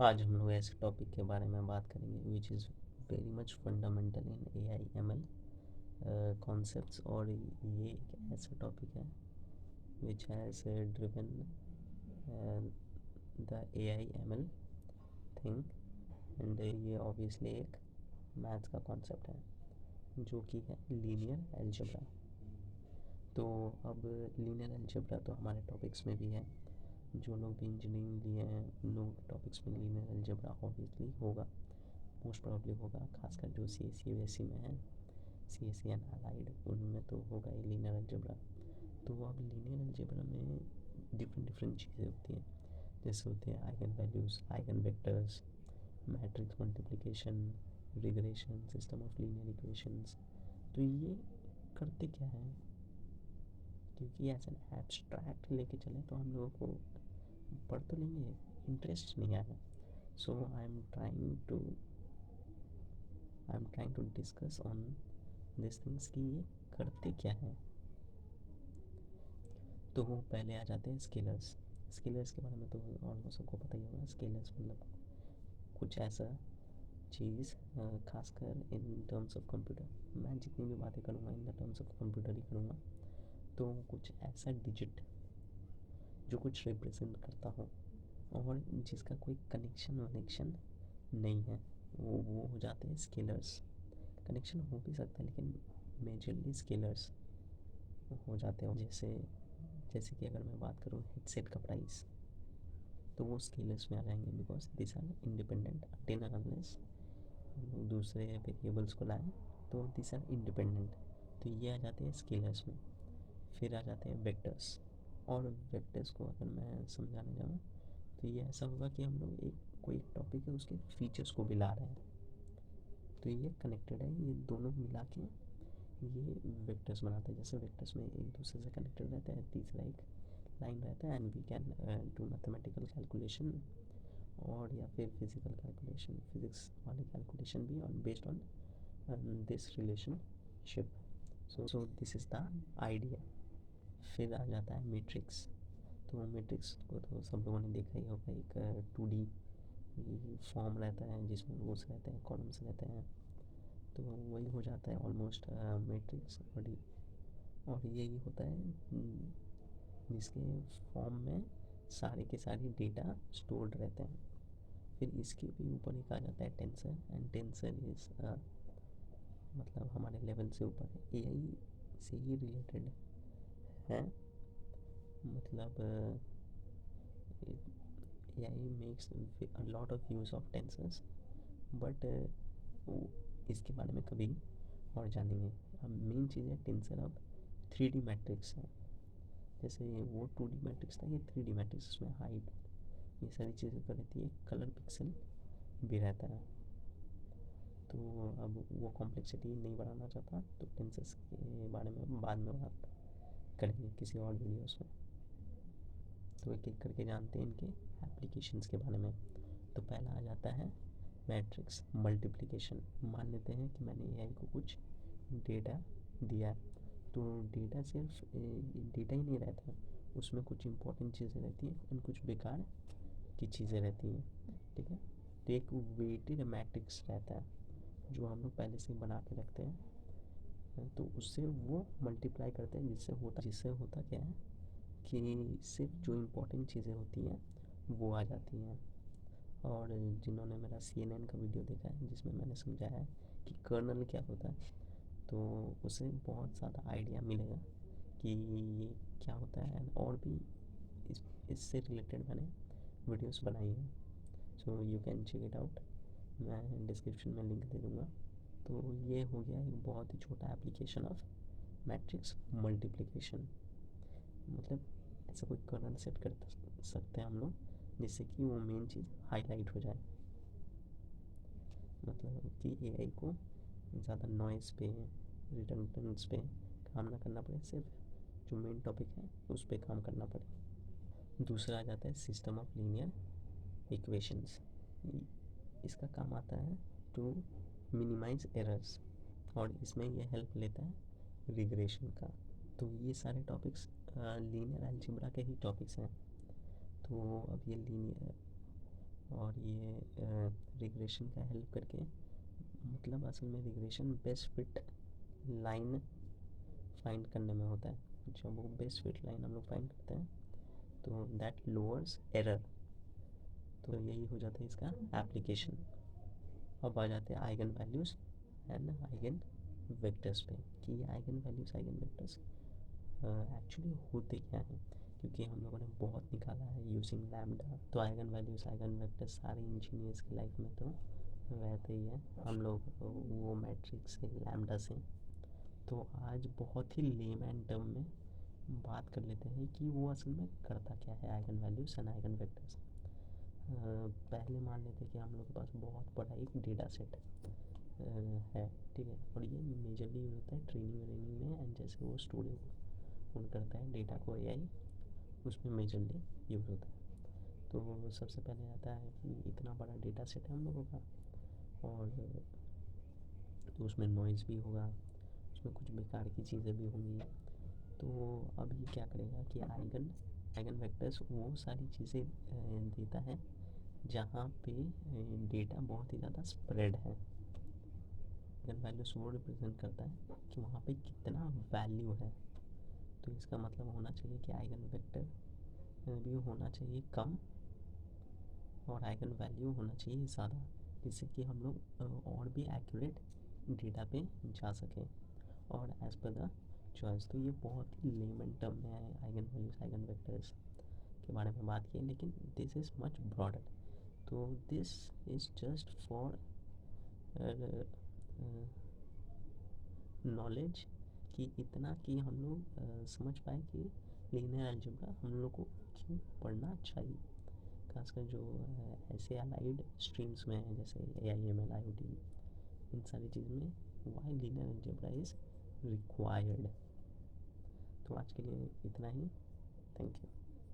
आज हम लोग ऐसे टॉपिक के बारे में बात करेंगे which is very much fundamental in AI/ML concepts. और ये एक ऐसा टॉपिक है which has driven the AI/ML thing. And ये ऑब्वियसली एक मैथ्स का कॉन्सेप्ट है जो कि है लीनियर अलजेब्रा। तो अब लीनियर अलजेब्रा तो हमारे टॉपिक्स में भी है, जो लोग भी इंजीनियरिंग लिए हैं उन लोगों के टॉपिक्स में लीनियर अलजेब्रा ऑब्वियसली होगा, मोस्ट प्रॉब्ली होगा, खासकर जो CSE में है, CSE एंड अलाइड, उनमें तो होगा ही लीनियर अलजेब्रा। तो अब लीनियर अलजेब्रा में डिफरेंट चीज़ें होती हैं, जैसे होते हैं eigen values, eigen vectors, matrix multiplication, regression, system of linear equations. तो ये करते क्या है, क्योंकि एज एन एब्स्ट्रैक्ट लेके चले तो हम लोगों को पढ़ तो लेंगे, इंटरेस्ट नहीं आएगा। So I am trying to discuss on this things कि ये करते क्या है। तो वो पहले आ जाते हैं स्केलर्स। स्केलर्स के बारे में तो ऑलमोस्ट सबको पता ही होगा। स्केलर्स मतलब कुछ ऐसा चीज़, खासकर इन टर्म्स ऑफ कंप्यूटर, मैं जितनी भी बातें करूँगा in the terms of computer ही करूँगा, तो कुछ ऐसा डिजिट जो कुछ रिप्रेजेंट करता हो और जिसका कोई कनेक्शन नहीं है, वो हो जाते हैं स्केलर्स। कनेक्शन हो भी सकता है लेकिन मेजरली स्केलर्स हो जाते हैं। जैसे कि अगर मैं बात करूँ हेडसेट का प्राइस, तो वो स्केलर्स में आ जाएंगे, because this are independent until unless दूसरे वेरिएबल्स को लाएं, तो दिस आर इंडिपेंडेंट। तो ये आ जाते हैं स्केलर्स में। फिर आ जाते हैं वेक्टर्स। और वेक्टर्स को अगर मैं समझाने जाऊँ तो ये ऐसा होगा कि हम लोग कोई टॉपिक है उसके फीचर्स को भी ला रहे हैं, तो ये कनेक्टेड है, ये दोनों मिला के ये वेक्टर्स बनाते हैं। जैसे वेक्टर्स में एक दूसरे से कनेक्टेड रहता है, तीसरा एक लाइन रहता है, and we can do mathematical calculation और या फिर फिजिकल कैलकुलेशन, फिजिक्स वाली कैलकुलेशन भी on based on this relationship. So this is the idea. फिर आ जाता है मैट्रिक्स। तो मैट्रिक्स को तो सब लोगों ने देखा ही होगा, एक 2D फॉर्म रहता है जिसमें रोज रहते हैं, कॉलम्स रहते हैं, तो वही हो जाता है ऑलमोस्ट मैट्रिक्स। और यही होता है जिसके फॉर्म में सारे के सारे डेटा स्टोर्ड रहते हैं। फिर इसके भी ऊपर एक आ जाता है टेंसर, एंड टेंसर इज मतलब हमारे लेवल से ऊपर है, AI से ही रिलेटेड है। मतलब AI makes a lot of use of tensors, but इसके बारे में कभी और जानेंगे। अब मेन चीज़ है टेंसर अब 3D मैट्रिक्स है। जैसे वो 2D मैट्रिक्स था, ये 3D मैट्रिक्स, उसमें हाइट ये सारी चीज़ें तो रहती है, कलर पिक्सल भी रहता है। तो अब वो कॉम्प्लेक्सिटी नहीं बढ़ाना चाहता, तो टेंसर्स के बारे में बाद में बात करेंगे किसी और वीडियोस में। तो एक एक करके जानते हैं इनके एप्लीकेशंस के बारे में। तो पहला आ जाता है मैट्रिक्स मल्टीप्लिकेशन। मान लेते हैं कि मैंने AI को कुछ डेटा दिया है, तो डेटा सिर्फ डेटा ही नहीं रहता, उसमें कुछ इंपॉर्टेंट चीज़ें रहती हैं और कुछ बेकार की चीज़ें रहती हैं, ठीक है। तो एक वेटेड मैट्रिक्स रहता है जो हम लोग पहले से बना के रखते हैं, तो उससे वो मल्टीप्लाई करते हैं, जिससे होता क्या है कि सिर्फ जो इम्पोर्टेंट चीज़ें होती हैं वो आ जाती हैं। और जिन्होंने मेरा CNN का वीडियो देखा है जिसमें मैंने समझाया है कि कर्नल क्या होता है, तो उसे बहुत ज़्यादा आइडिया मिलेगा कि ये क्या होता है। और भी इससे रिलेटेड मैंने वीडियोस बनाई हैं, so you can check it out, मैं डिस्क्रिप्शन में लिंक दे दूँगा। तो ये हो गया एक बहुत ही छोटा एप्लीकेशन ऑफ मैट्रिक्स मल्टीप्लिकेशन। मतलब ऐसा कोई कर्नल सेट कर सकते हैं हम लोग जिससे कि वो मेन चीज़ हाईलाइट हो जाए, मतलब कि AI को ज़्यादा नॉइज़ पे, रिडंडेंस पे काम ना करना पड़े, सिर्फ जो मेन टॉपिक है उस पर काम करना पड़े। दूसरा आ जाता है सिस्टम ऑफ लीनियर इक्वेशंस। इसका काम आता है टू मिनिमाइज एरर्स, और इसमें यह हेल्प लेता है रिग्रेशन का। तो ये सारे टॉपिक्स लीनियर अलजेब्रा के ही टॉपिक्स हैं। तो अब ये लीनियर और ये रिग्रेशन का हेल्प करके, मतलब असल में regression best fit line find करने में होता है। जब वो बेस्ट फिट लाइन हम लोग फाइंड करते हैं तो दैट लोअर्स एरर। तो यही हो जाता है इसका एप्लीकेशन। अब आ जाते हैं eigen values and eigen vectors पे, कि ये eigen values eigen vectors actually होते क्या हैं, क्योंकि हम लोगों ने बहुत निकाला है यूजिंग लैम्डा। तो आइगन वैल्यूज़ आइगन वेक्टर्स सारे इंजीनियर्स की लाइफ में तो रहते ही है, हम लोग वो मैट्रिक्स से लैम्डा से। तो आज बहुत ही लेमैन टर्म में बात कर लेते हैं कि वो असल में करता क्या है eigen values and eigen vectors. पहले मान लेते हैं कि हम लोग के पास बहुत बड़ा एक डेटा सेट है, ठीक है, और ये मेजरली यूज होता है ट्रेनिंग व्रेनिंग में, एंड जैसे वो स्टोरेज करता है डेटा को एआई, उसमें मेजरली यूज होता है। तो सबसे पहले आता है कि इतना बड़ा डेटा सेट है हम लोगों का, और तो उसमें नॉइज़ भी होगा, उसमें कुछ बेकार की चीज़ें भी होंगी। तो अब ये क्या करेगा कि आइगन आइगन वेक्टर्स वो सारी चीज़ें देता है जहाँ पे डेटा बहुत ही ज़्यादा स्प्रेड है। आइगन वैल्यूज वो रिप्रेजेंट करता है कि वहाँ पे कितना वैल्यू है। तो इसका मतलब होना चाहिए कि आइगन वेक्टर भी होना चाहिए कम और आइगन वैल्यू होना चाहिए ज़्यादा, जिससे कि हम लोग और भी एक्यूरेट डेटा पे जा सकें और एज पर द चॉइस। तो ये बहुत ही लेमन टर्म में है आइगन वैल्यूज आइगन वेक्टर्स के बारे में बात की, लेकिन दिस इज़ मच ब्रॉडर। तो this is just for knowledge, कि इतना कि हम लोग समझ पाए कि लीनियर अलजेब्रा हम लोग को क्यों पढ़ना चाहिए, खासकर जो ऐसे अलाइड स्ट्रीम्स में है जैसे AIML IoT, इन सारी चीज़ में why linear algebra is required. तो आज के लिए इतना ही, थैंक यू।